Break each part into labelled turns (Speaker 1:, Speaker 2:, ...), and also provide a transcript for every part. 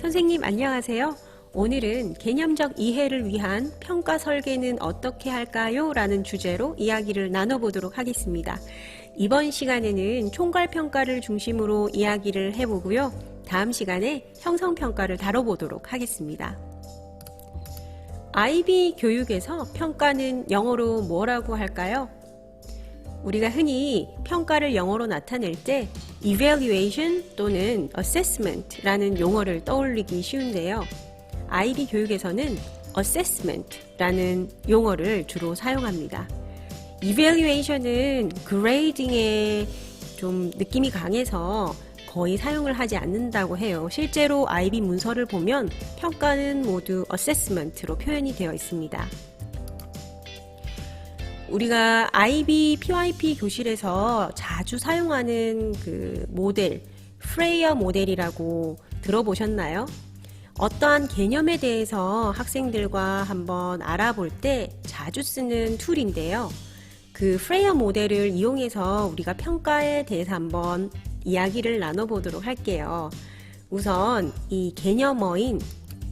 Speaker 1: 선생님 안녕하세요. 오늘은 개념적 이해를 위한 평가 설계는 어떻게 할까요? 라는 주제로 이야기를 나눠보도록 하겠습니다. 이번 시간에는 총괄평가를 중심으로 이야기를 해보고요. 다음 시간에 형성평가를 다뤄보도록 하겠습니다. IB 교육에서 평가는 영어로 뭐라고 할까요? 우리가 흔히 평가를 영어로 나타낼 때 evaluation 또는 assessment라는 용어를 떠올리기 쉬운데요. IB 교육에서는 assessment라는 용어를 주로 사용합니다. evaluation은 grading에 좀 느낌이 강해서 거의 사용을 하지 않는다고 해요. 실제로 IB 문서를 보면 평가는 모두 assessment로 표현이 되어 있습니다. 우리가 IB PYP 교실에서 자주 사용하는 그 모델, 프레이어 모델이라고 들어보셨나요? 어떠한 개념에 대해서 학생들과 한번 알아볼 때 자주 쓰는 툴인데요. 그 프레이어 모델을 이용해서 우리가 평가에 대해서 한번 이야기를 나눠보도록 할게요. 우선 이 개념어인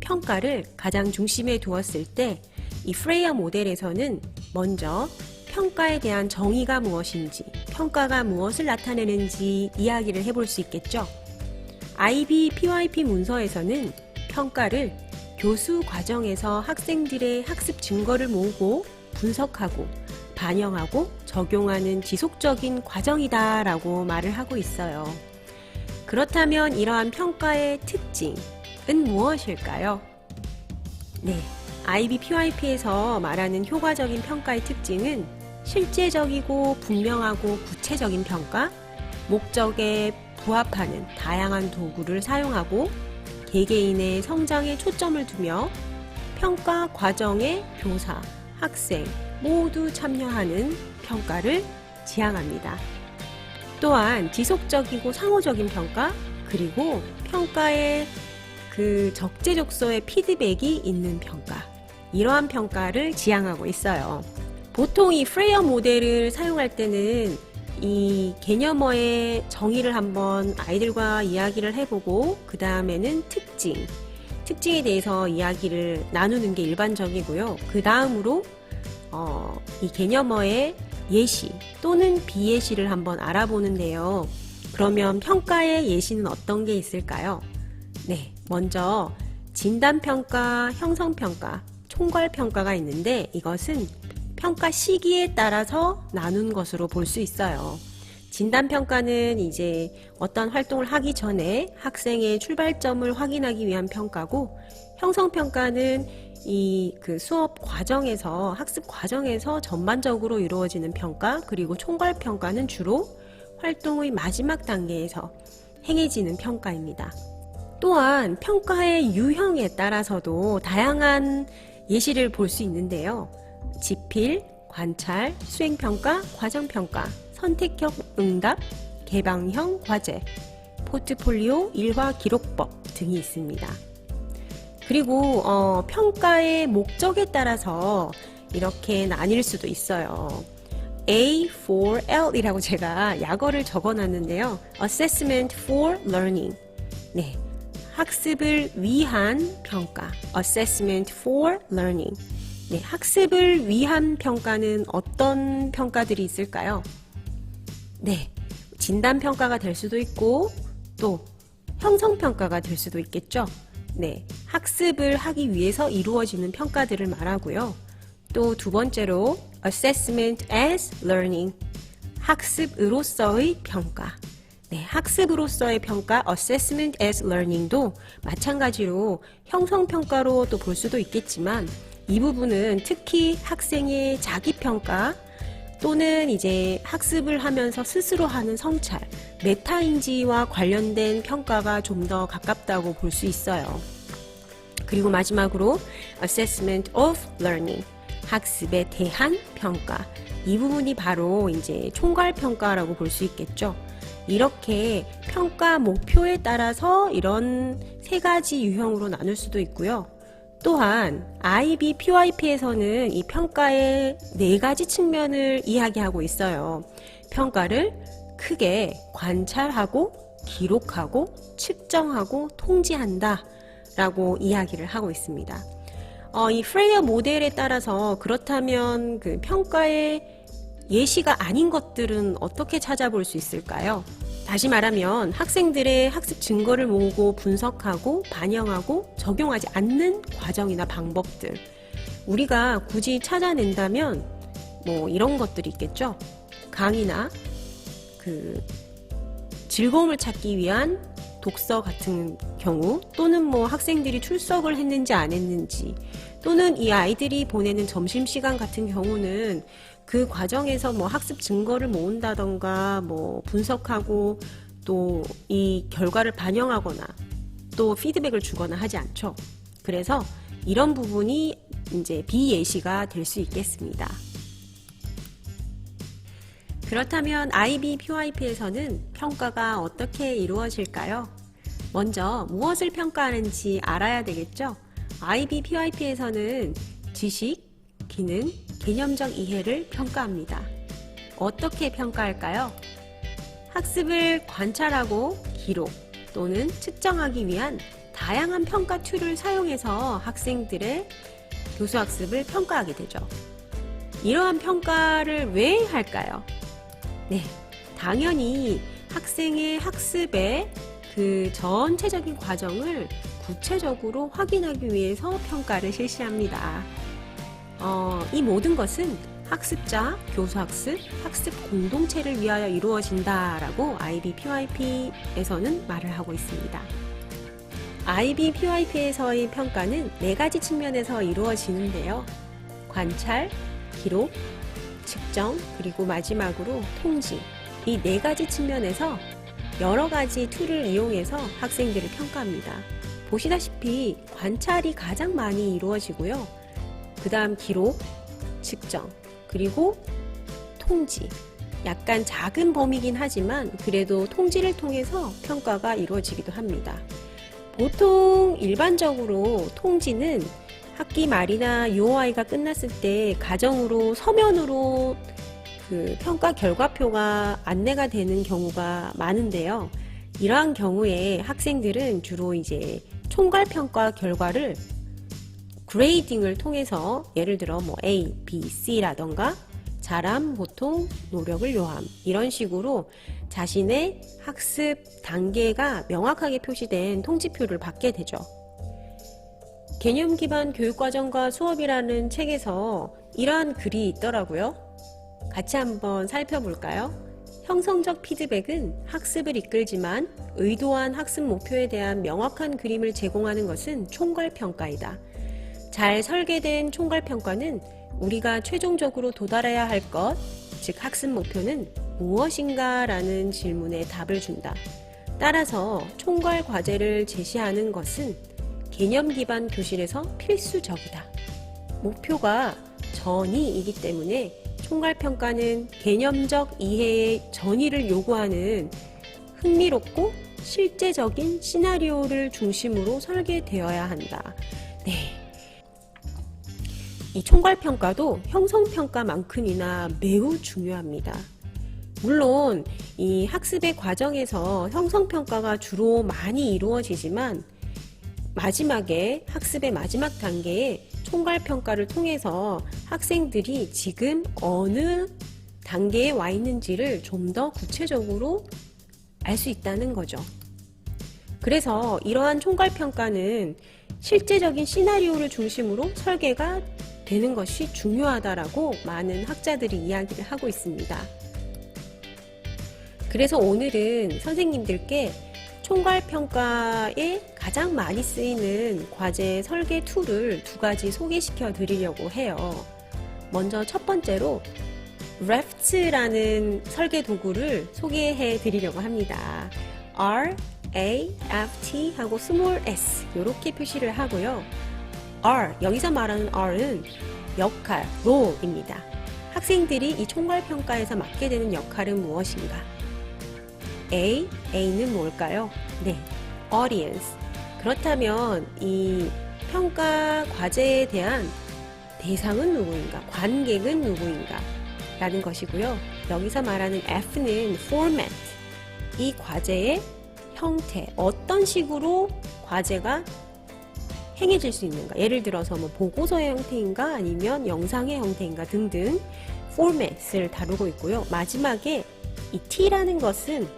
Speaker 1: 평가를 가장 중심에 두었을 때 이 프레이어 모델에서는 먼저 평가에 대한 정의가 무엇인지, 평가가 무엇을 나타내는지 이야기를 해볼 수 있겠죠. IB PYP 문서에서는 평가를 교수 과정에서 학생들의 학습 증거를 모으고 분석하고 반영하고 적용하는 지속적인 과정이다 라고 말을 하고 있어요. 그렇다면 이러한 평가의 특징은 무엇일까요? 네, IB PYP에서 말하는 효과적인 평가의 특징은 실제적이고 분명하고 구체적인 평가, 목적에 부합하는 다양한 도구를 사용하고 개개인의 성장에 초점을 두며 평가 과정에 교사, 학생 모두 참여하는 평가를 지향합니다. 또한 지속적이고 상호적인 평가, 그리고 평가의 그 적재적소의 피드백이 있는 평가, 이러한 평가를 지향하고 있어요. 보통 이 프레이어 모델을 사용할 때는 이 개념어의 정의를 한번 아이들과 이야기를 해보고 그 다음에는 특징에 대해서 이야기를 나누는 게 일반적이고요. 그 다음으로 이 개념어의 예시 또는 비예시를 한번 알아보는데요. 그러면 평가의 예시는 어떤 게 있을까요? 네, 먼저 진단평가, 형성평가, 총괄평가가 있는데 이것은 평가 시기에 따라서 나눈 것으로 볼 수 있어요. 진단평가는 이제 어떤 활동을 하기 전에 학생의 출발점을 확인하기 위한 평가고, 형성평가는 이 그 수업 과정에서, 학습 과정에서 전반적으로 이루어지는 평가, 그리고 총괄평가는 주로 활동의 마지막 단계에서 행해지는 평가입니다. 또한 평가의 유형에 따라서도 다양한 예시를 볼 수 있는데요. 지필, 관찰, 수행평가, 과정평가, 선택형 응답, 개방형 과제, 포트폴리오, 일화 기록법 등이 있습니다. 그리고 평가의 목적에 따라서 이렇게 나뉠 수도 있어요. A4L 이라고 제가 약어를 적어놨는데요. Assessment for Learning. 네, 학습을 위한 평가, Assessment for Learning. 네, 학습을 위한 평가는 어떤 평가들이 있을까요? 네, 진단평가가 될 수도 있고 또 형성평가가 될 수도 있겠죠. 네, 학습을 하기 위해서 이루어지는 평가들을 말하고요. 또 두 번째로 Assessment as Learning, 학습으로서의 평가. 네, 학습으로서의 평가 Assessment as Learning도 마찬가지로 형성평가로 또 볼 수도 있겠지만 이 부분은 특히 학생의 자기평가 또는 이제 학습을 하면서 스스로 하는 성찰, 메타인지와 관련된 평가가 좀 더 가깝다고 볼 수 있어요. 그리고 마지막으로 Assessment of Learning, 학습에 대한 평가. 이 부분이 바로 이제 총괄평가라고 볼 수 있겠죠. 이렇게 평가 목표에 따라서 이런 세 가지 유형으로 나눌 수도 있고요. 또한 IB PYP에서는 이 평가의 네 가지 측면을 이야기하고 있어요. 평가를 크게 관찰하고 기록하고 측정하고 통지한다 라고 이야기를 하고 있습니다. 이 프레이어 모델에 따라서 그렇다면 그 평가의 예시가 아닌 것들은 어떻게 찾아볼 수 있을까요? 다시 말하면 학생들의 학습 증거를 모으고 분석하고 반영하고 적용하지 않는 과정이나 방법들, 우리가 굳이 찾아낸다면 뭐 이런 것들이 있겠죠. 강의나 그 즐거움을 찾기 위한 독서 같은 경우, 또는 뭐 학생들이 출석을 했는지 안 했는지, 또는 이 아이들이 보내는 점심시간 같은 경우는 그 과정에서 뭐 학습 증거를 모은다던가 뭐 분석하고 또 이 결과를 반영하거나 또 피드백을 주거나 하지 않죠. 그래서 이런 부분이 이제 비예시가 될 수 있겠습니다. 그렇다면 IB, PYP에서는 평가가 어떻게 이루어질까요? 먼저 무엇을 평가하는지 알아야 되겠죠? IB, PYP에서는 지식, 기능, 개념적 이해를 평가합니다. 어떻게 평가할까요? 학습을 관찰하고 기록 또는 측정하기 위한 다양한 평가 툴을 사용해서 학생들의 교수학습을 평가하게 되죠. 이러한 평가를 왜 할까요? 네, 당연히 학생의 학습의 그 전체적인 과정을 구체적으로 확인하기 위해서 평가를 실시합니다. 이 모든 것은 학습자, 교수학습, 학습 공동체를 위하여 이루어진다라고 IB, PYP에서는 말을 하고 있습니다. IB, PYP에서의 평가는 4가지 측면에서 이루어지는데요. 관찰, 기록, 측정, 그리고 마지막으로 통지. 이 4가지 측면에서 여러 가지 툴을 이용해서 학생들을 평가합니다. 보시다시피 관찰이 가장 많이 이루어지고요. 그 다음 기록, 측정, 그리고 통지. 약간 작은 범위긴 하지만 그래도 통지를 통해서 평가가 이루어지기도 합니다. 보통 일반적으로 통지는 학기 말이나 UOI가 끝났을 때 가정으로 서면으로 그 평가 결과표가 안내가 되는 경우가 많은데요. 이러한 경우에 학생들은 주로 이제 총괄 평가 결과를 그레이딩을 통해서 예를 들어 뭐 A, B, C라던가 잘함, 보통, 노력을 요함 이런 식으로 자신의 학습 단계가 명확하게 표시된 통지표를 받게 되죠. 개념 기반 교육과정과 수업이라는 책에서 이러한 글이 있더라고요. 같이 한번 살펴볼까요? 형성적 피드백은 학습을 이끌지만 의도한 학습 목표에 대한 명확한 그림을 제공하는 것은 총괄평가이다. 잘 설계된 총괄평가는 우리가 최종적으로 도달해야 할 것, 즉 학습 목표는 무엇인가 라는 질문에 답을 준다. 따라서 총괄 과제를 제시하는 것은 개념 기반 교실에서 필수적이다. 목표가 전이이기 때문에 총괄평가는 개념적 이해의 전이를 요구하는 흥미롭고 실제적인 시나리오를 중심으로 설계되어야 한다. 네. 이 총괄평가도 형성평가만큼이나 매우 중요합니다. 물론 이 학습의 과정에서 형성평가가 주로 많이 이루어지지만 마지막에 학습의 마지막 단계에 총괄평가를 통해서 학생들이 지금 어느 단계에 와 있는지를 좀 더 구체적으로 알 수 있다는 거죠. 그래서 이러한 총괄평가는 실제적인 시나리오를 중심으로 설계가 되는 것이 중요하다라고 많은 학자들이 이야기를 하고 있습니다. 그래서 오늘은 선생님들께 총괄평가에 가장 많이 쓰이는 과제 설계 툴을 2가지 소개시켜 드리려고 해요. 먼저 첫 번째로 RAFT라는 설계 도구를 소개해 드리려고 합니다. R, A, F, T 하고 스몰 s 이렇게 표시를 하고요. R, 여기서 말하는 R은 역할, role입니다. 학생들이 이 총괄평가에서 맡게 되는 역할은 무엇인가? A, A는 뭘까요? 네, audience. 그렇다면 이 평가 과제에 대한 대상은 누구인가? 관객은 누구인가? 라는 것이고요. 여기서 말하는 F는 format. 이 과제의 형태, 어떤 식으로 과제가 행해질 수 있는가. 예를 들어서 뭐 보고서의 형태인가 아니면 영상의 형태인가 등등 포맷을 다루고 있고요. 마지막에 이 T라는 것은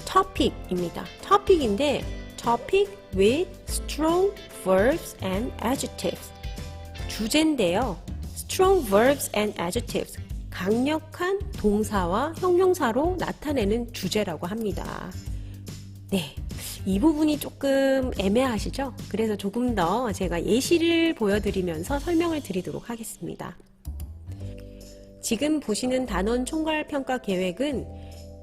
Speaker 1: topic입니다. topic인데 topic with strong verbs and adjectives. 주제인데요. strong verbs and adjectives. 강력한 동사와 형용사로 나타내는 주제라고 합니다. 네. 이 부분이 조금 애매하시죠? 그래서 조금 더 제가 예시를 보여드리면서 설명을 드리도록 하겠습니다. 지금 보시는 단원 총괄평가 계획은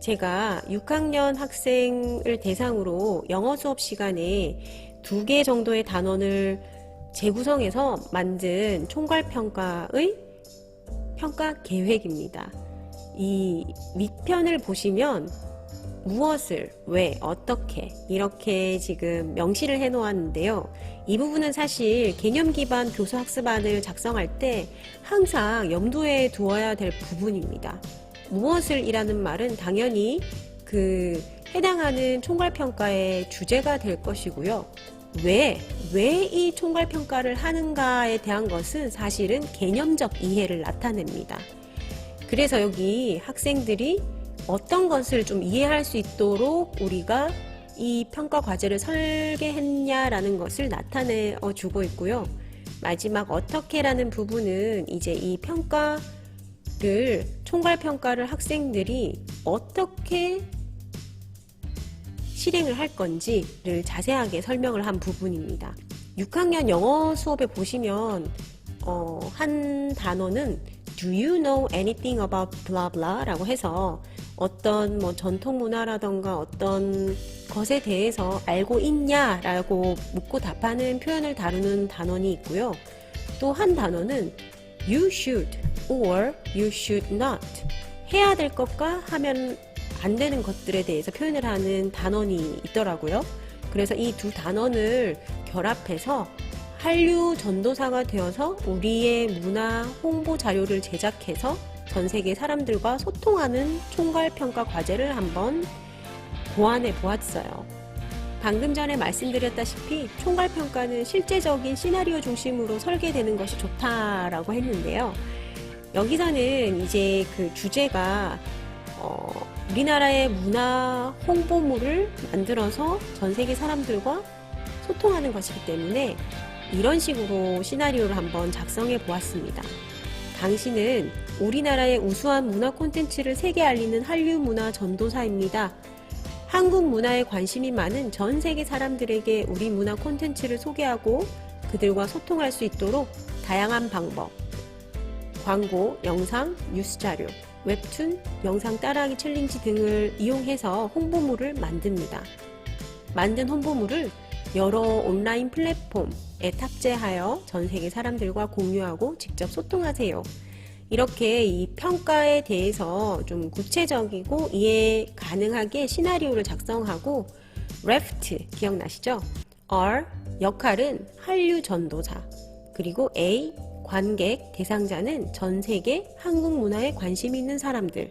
Speaker 1: 제가 6학년 학생을 대상으로 영어 수업 시간에 2개 정도의 단원을 재구성해서 만든 총괄평가의 평가 계획입니다. 이 밑편을 보시면 무엇을, 왜, 어떻게 이렇게 지금 명시를 해 놓았는데요. 이 부분은 사실 개념 기반 교수 학습안을 작성할 때 항상 염두에 두어야 될 부분입니다. 무엇을 이라는 말은 당연히 그 해당하는 총괄평가의 주제가 될 것이고요. 왜 이 총괄평가를 하는가에 대한 것은 사실은 개념적 이해를 나타냅니다. 그래서 여기 학생들이 어떤 것을 좀 이해할 수 있도록 우리가 이 평가 과제를 설계했냐라는 것을 나타내 주고 있고요. 마지막 어떻게라는 부분은 이제 이 총괄평가를 학생들이 어떻게 실행을 할 건지를 자세하게 설명을 한 부분입니다. 6학년 영어 수업에 보시면 한 단어는 Do you know anything about blah blah 라고 해서 어떤 뭐 전통 문화라던가 어떤 것에 대해서 알고 있냐라고 묻고 답하는 표현을 다루는 단원이 있고요. 또 한 단어는 You should or you should not 해야 될 것과 하면 안 되는 것들에 대해서 표현을 하는 단원이 있더라고요. 그래서 이 두 단원을 결합해서 한류 전도사가 되어서 우리의 문화 홍보 자료를 제작해서 전 세계 사람들과 소통하는 총괄평가 과제를 한번 고안해 보았어요. 방금 전에 말씀드렸다시피 총괄평가는 실제적인 시나리오 중심으로 설계되는 것이 좋다라고 했는데요. 여기서는 이제 그 주제가 우리나라의 문화 홍보물을 만들어서 전 세계 사람들과 소통하는 것이기 때문에 이런 식으로 시나리오를 한번 작성해 보았습니다. 당신은 우리나라의 우수한 문화 콘텐츠를 세계 알리는 한류 문화 전도사입니다. 한국 문화에 관심이 많은 전 세계 사람들에게 우리 문화 콘텐츠를 소개하고 그들과 소통할 수 있도록 다양한 방법, 광고, 영상, 뉴스 자료, 웹툰, 영상 따라하기 챌린지 등을 이용해서 홍보물을 만듭니다. 만든 홍보물을 여러 온라인 플랫폼에 탑재하여 전 세계 사람들과 공유하고 직접 소통하세요. 이렇게 이 평가에 대해서 좀 구체적이고 이해 가능하게 시나리오를 작성하고 left 기억나시죠? R 역할은 한류 전도사, 그리고 A 관객 대상자는 전 세계 한국 문화에 관심 있는 사람들,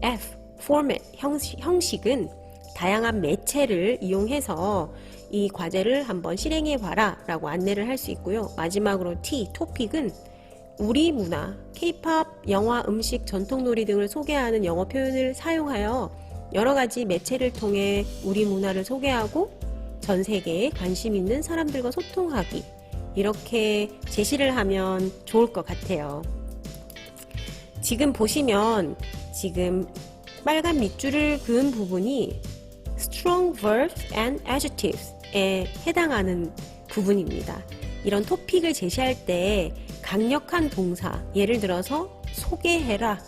Speaker 1: F format 형식은 다양한 매체를 이용해서 이 과제를 한번 실행해 봐라 라고 안내를 할 수 있고요. 마지막으로 T 토픽은 우리 문화, K-팝, 영화, 음식, 전통놀이 등을 소개하는 영어 표현을 사용하여 여러 가지 매체를 통해 우리 문화를 소개하고 전 세계에 관심 있는 사람들과 소통하기, 이렇게 제시를 하면 좋을 것 같아요. 지금 보시면 지금 빨간 밑줄을 그은 부분이 strong verbs and adjectives에 해당하는 부분입니다. 이런 토픽을 제시할 때 강력한 동사, 예를 들어서 소개해라,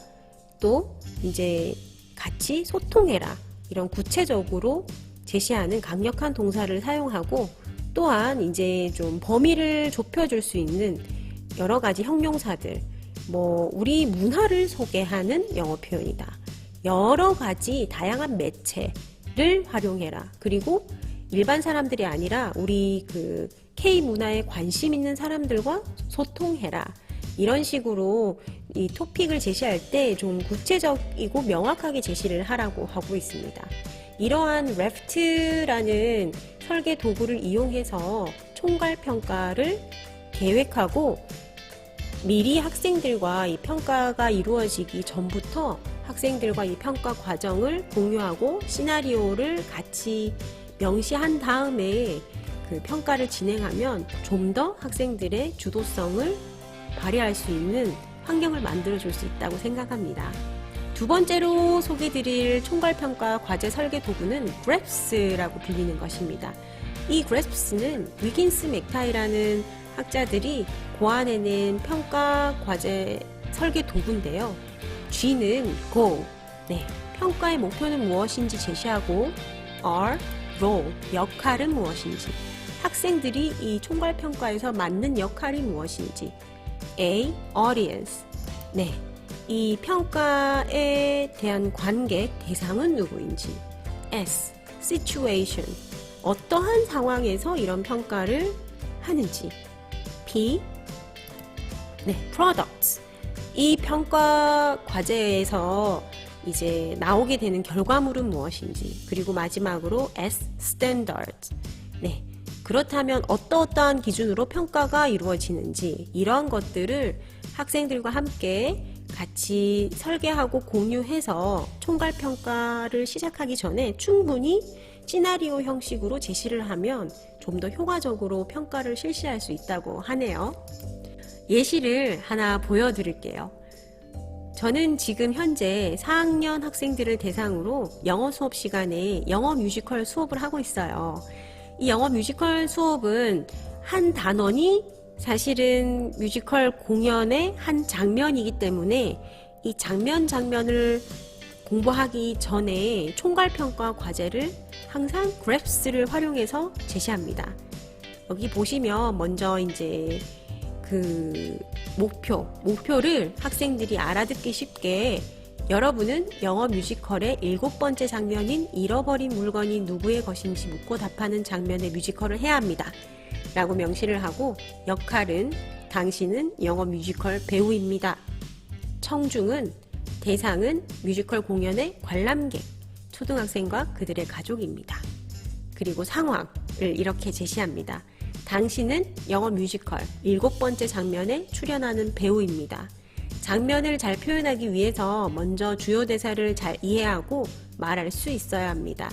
Speaker 1: 또 이제 같이 소통해라, 이런 구체적으로 제시하는 강력한 동사를 사용하고, 또한 이제 좀 범위를 좁혀줄 수 있는 여러 가지 형용사들, 뭐 우리 문화를 소개하는 영어 표현이다, 여러 가지 다양한 매체를 활용해라, 그리고 일반 사람들이 아니라 우리 그 K 문화에 관심 있는 사람들과 소통해라, 이런 식으로 이 토픽을 제시할 때 좀 구체적이고 명확하게 제시를 하라고 하고 있습니다. 이러한 레프트라는 설계 도구를 이용해서 총괄 평가를 계획하고 미리 학생들과 이 평가가 이루어지기 전부터 학생들과 이 평가 과정을 공유하고 시나리오를 같이 명시한 다음에 그 평가를 진행하면 좀 더 학생들의 주도성을 발휘할 수 있는 환경을 만들어 줄 수 있다고 생각합니다. 두 번째로 소개드릴 총괄평가 과제 설계 도구는 GRAPS라고 불리는 것입니다. 이 GRAPS는 위긴스 맥타이라는 학자들이 고안해낸 평가 과제 설계 도구인데요. G는 Goal, 평가의 목표는 무엇인지 제시하고, R, Role, 역할은 무엇인지, 학생들이 이 총괄평가에서 맡는 역할이 무엇인지, A, Audience, 이 평가에 대한 관객, 대상은 누구인지, S, Situation, 어떠한 상황에서 이런 평가를 하는지, P, Products, 이 평가 과제에서 이제 나오게 되는 결과물은 무엇인지, 그리고 마지막으로 S, Standards, 그렇다면 어떠한 기준으로 평가가 이루어지는지, 이러한 것들을 학생들과 함께 같이 설계하고 공유해서 총괄평가를 시작하기 전에 충분히 시나리오 형식으로 제시를 하면 좀 더 효과적으로 평가를 실시할 수 있다고 하네요. 예시를 하나 보여드릴게요. 저는 지금 현재 4학년 학생들을 대상으로 영어 수업 시간에 영어 뮤지컬 수업을 하고 있어요. 이 영어 뮤지컬 수업은 한 단원이 사실은 뮤지컬 공연의 한 장면이기 때문에 이 장면을 공부하기 전에 총괄평가 과제를 항상 GRAPS를 활용해서 제시합니다. 여기 보시면 먼저 이제 그 목표를 학생들이 알아듣기 쉽게, 여러분은 영어 뮤지컬의 7번째 장면인 잃어버린 물건이 누구의 것인지 묻고 답하는 장면의 뮤지컬을 해야 합니다 라고 명시를 하고, 역할은 당신은 영어 뮤지컬 배우입니다. 청중은, 대상은 뮤지컬 공연의 관람객, 초등학생과 그들의 가족입니다. 그리고 상황을 이렇게 제시합니다. 당신은 영어 뮤지컬 7번째 장면에 출연하는 배우입니다. 장면을 잘 표현하기 위해서 먼저 주요 대사를 잘 이해하고 말할 수 있어야 합니다.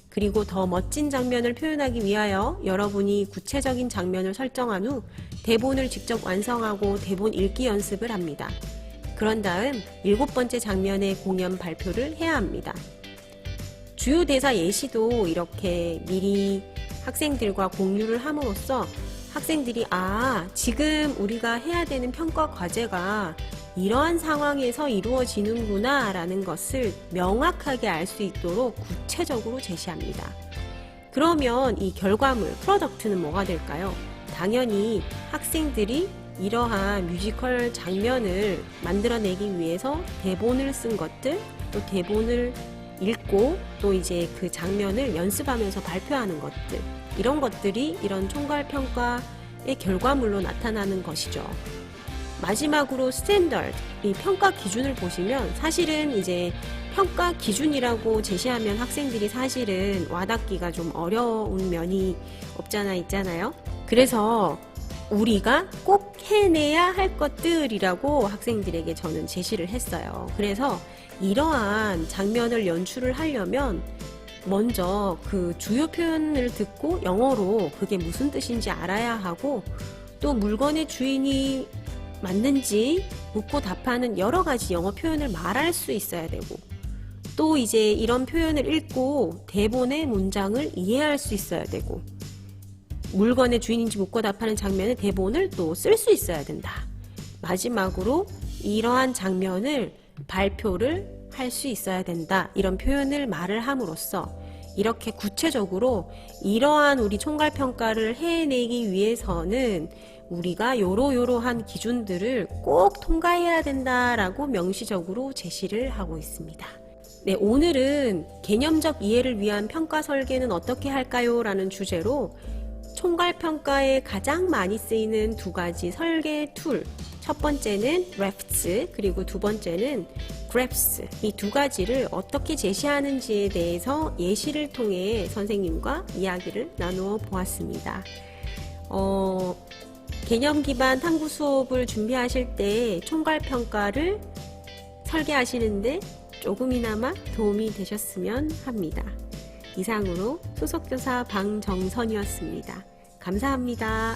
Speaker 1: 그리고 더 멋진 장면을 표현하기 위하여 여러분이 구체적인 장면을 설정한 후 대본을 직접 완성하고 대본 읽기 연습을 합니다. 그런 다음 7번째 장면의 공연 발표를 해야 합니다. 주요 대사 예시도 이렇게 미리 학생들과 공유를 함으로써 학생들이 지금 우리가 해야 되는 평가 과제가 이러한 상황에서 이루어지는구나 라는 것을 명확하게 알 수 있도록 구체적으로 제시합니다. 그러면 이 결과물, 프로덕트는 뭐가 될까요? 당연히 학생들이 이러한 뮤지컬 장면을 만들어내기 위해서 대본을 쓴 것들, 또 대본을 읽고 또 이제 그 장면을 연습하면서 발표하는 것들, 이런 것들이 이런 총괄평가의 결과물로 나타나는 것이죠. 마지막으로 스탠더드, 이 평가 기준을 보시면 사실은 이제 평가 기준이라고 제시하면 학생들이 사실은 와닿기가 좀 어려운 면이 없잖아 있잖아요. 그래서 우리가 꼭 해내야 할 것들이라고 학생들에게 저는 제시를 했어요. 그래서 이러한 장면을 연출을 하려면 먼저 그 주요 표현을 듣고 영어로 그게 무슨 뜻인지 알아야 하고, 또 물건의 주인이 맞는지 묻고 답하는 여러 가지 영어 표현을 말할 수 있어야 되고, 또 이제 이런 표현을 읽고 대본의 문장을 이해할 수 있어야 되고, 물건의 주인인지 묻고 답하는 장면의 대본을 또 쓸 수 있어야 된다. 마지막으로 이러한 장면을 발표를 할 수 있어야 된다. 이런 표현을 말을 함으로써 이렇게 구체적으로 이러한 우리 총괄평가를 해내기 위해서는 우리가 요러요러한 기준들을 꼭 통과해야 된다라고 명시적으로 제시를 하고 있습니다. 오늘은 개념적 이해를 위한 평가 설계는 어떻게 할까요? 라는 주제로 총괄평가에 가장 많이 쓰이는 두 가지 설계 툴, 첫 번째는 refs, 그리고 두 번째는 graphs. 이 두 가지를 어떻게 제시하는지에 대해서 예시를 통해 선생님과 이야기를 나누어 보았습니다. 개념 기반 탐구 수업을 준비하실 때 총괄평가를 설계하시는데 조금이나마 도움이 되셨으면 합니다. 이상으로 수석교사 방정선이었습니다. 감사합니다.